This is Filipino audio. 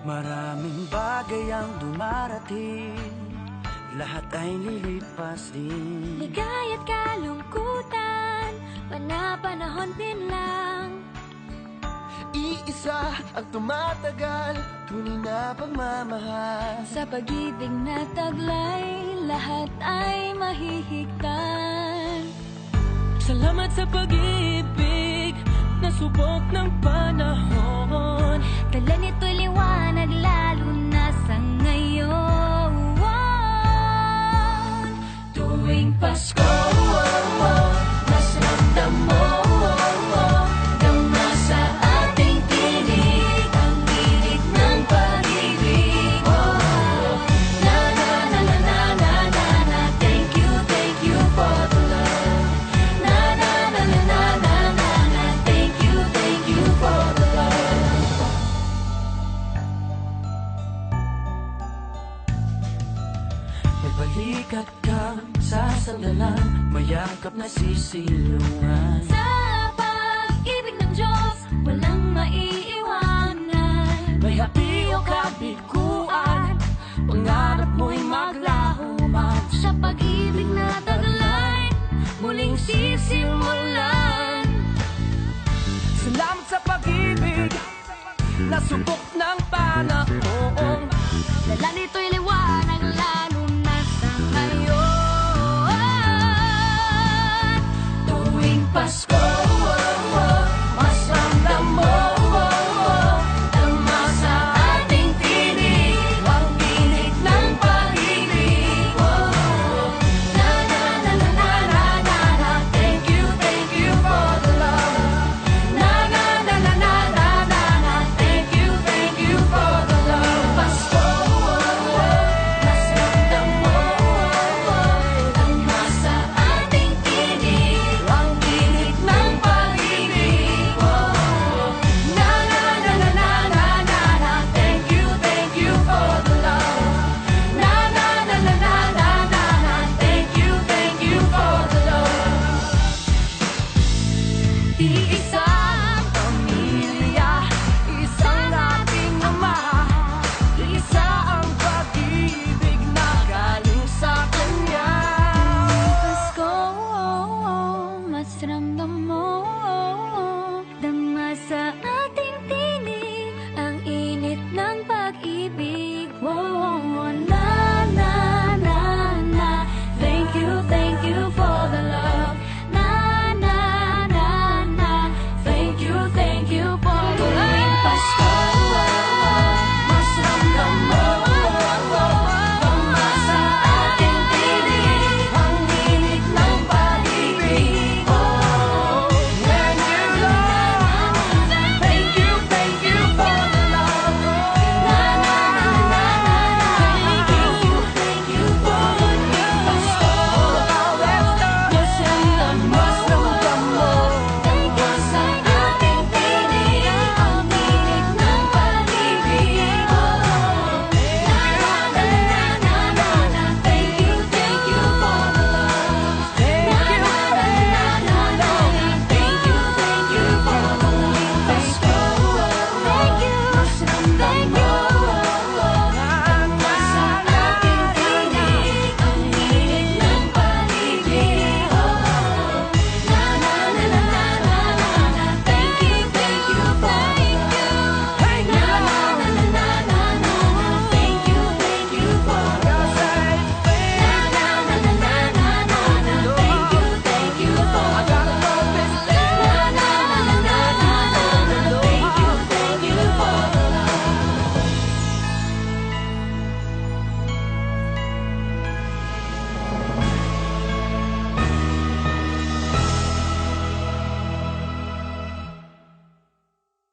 Maraming bagay ang dumarating, lahat ay lilipas din. Ligaya't kalungkutan, pana-panahon din lang. Iisa ang tumatagal, tunay na pagmamahal. Sa pag-ibig na taglay, lahat ay mahihigtan. Salamat sa pag-ibig na subok ng panahon. Dala nito'y liwanag lalo na sa ngayon. Tuwing Pasko, mas ramdam mo, dama sa ating tinig ang tinig ng pag-ibig. Na na na na na na na na, thank you for the love. Na na na na na na na na, thank you for the love. May balikat kang sasandalan, mayakap na sisilungan. Sa pag-ibig ng Diyos, walang maiiwanan. May hapi o kabiguan, pangarap mo'y maglaho man. Sa pag-ibig na taglay, muling sisimulan. Salamat sa pag-ibig na subok ng panahon. Dala nito'y